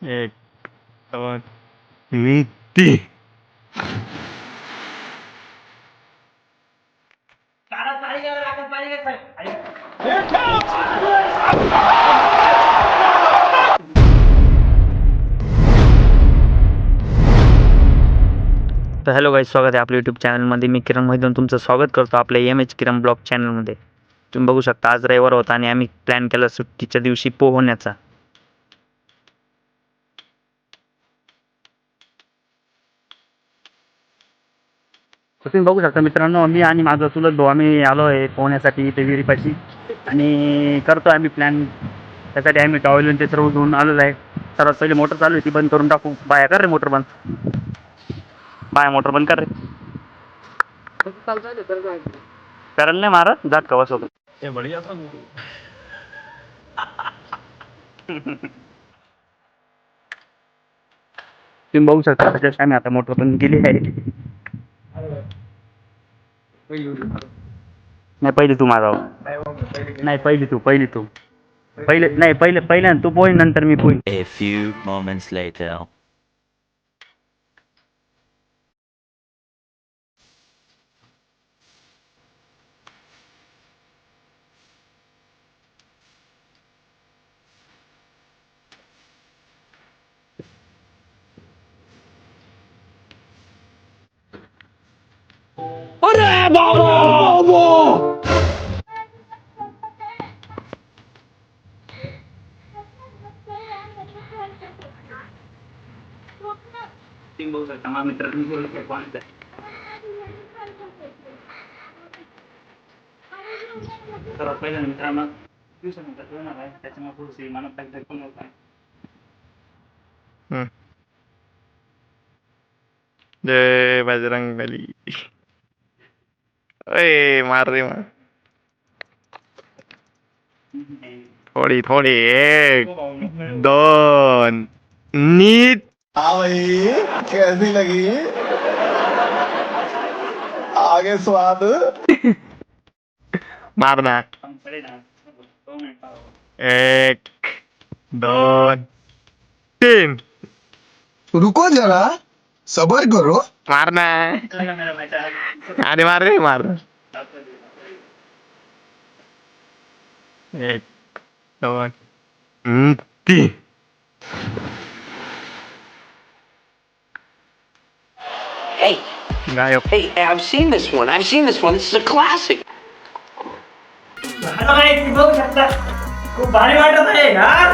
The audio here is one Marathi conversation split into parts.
एक दोन तीन. तर हॅलो गाईज, स्वागत आहे आपल्या यूट्यूब चॅनलमध्ये. मी किरण मैदान तुमचं स्वागत करतो आपल्या एम.एच. किरण ब्लॉग चॅनलमध्ये. तुम्ही बघू शकता आज रविवार होता आणि आम्ही प्लॅन केला सुट्टीच्या दिवशी पोहण्याचा. तुम्ही बघू शकता मित्रांनो, मी आणि माझा चुलत भाऊ आम्ही आलो आहे पोहण्यासाठी इथे विहिरीपाशी आणि करतो आम्ही प्लॅन. त्यासाठी आम्ही टॉवेल ते सर्व घेऊन आलेलो आहे. सर्वात पहिले मोटर चालू आहे ती बंद करून टाकू. बाया कर रे मोटर बंद. बाय मोटर बंद कर रे. करायला नाही मारत जात का बसवतो. हे बढिया था. तुम्ही बघू शकता त्याच्यात आम्ही आता मोटर बंद केली आहे. नाही पहिली तू माराव. नाही पहिली तू पहिले नाही पहिले तू पोही नंतर मी पोही. A few moments later. तुम्ही बघू शकता माझा मित्र सर्वात पहिल्या मित्रांना दिवसानंतर येणार आहे त्याच्यामुळे पुढची मला पॅक करून होत आहे. जय बजरंगबली. अय मार रे मार. थोडी थोडी. एक दोन नीट. हाँ भाई, कैसी लगी? आगे स्वाद. मार ना. एक दोन तीन. रुको जरा, सबर करो. मार ना. अरे मार रे मार. एक दोन तीन. Hey, गायब. hey, I've seen this one. I've seen this one. This is a classic. बघू शकता खूप भारी वाटत आहे यार.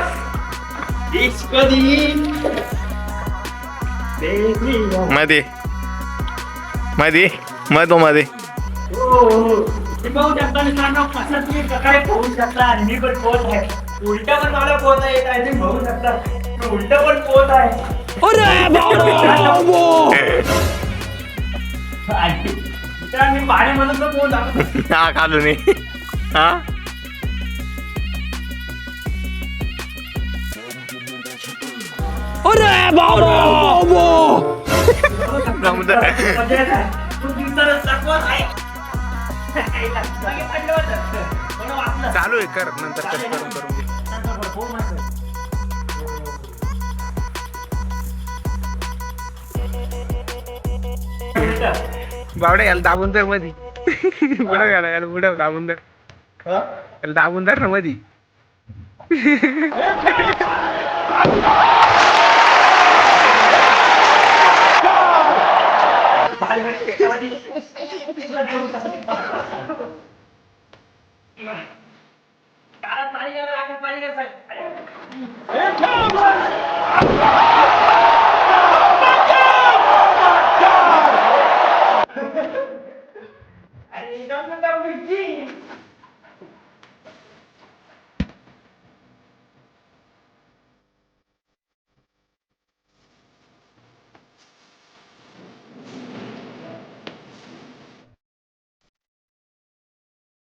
मध्ये मध्ये मधो मध्ये. बघू शकता मित्रांनो कसं तुम्ही सकाळी पोहू शकता आणि मी पण पोहत आहे. उलटा पण मला पोहता येत आहे. तुम्ही बघू शकता मी उलटा पण पोहत आहे. मी पाण्यामधून तर पोहत आहे. हा खालू नाही. हा मजा येत आहे. खूप दिवसानं चकवत आहे. मागे पडलं होतं. थोडं वाचलं. चालू आहे कर नंतर कट करून करून घे. हो मस्त. बावडे याला दाबून तर मधी. पुढं घाला याला पुढं दाबून धर. याला दाबून धर ना मधी.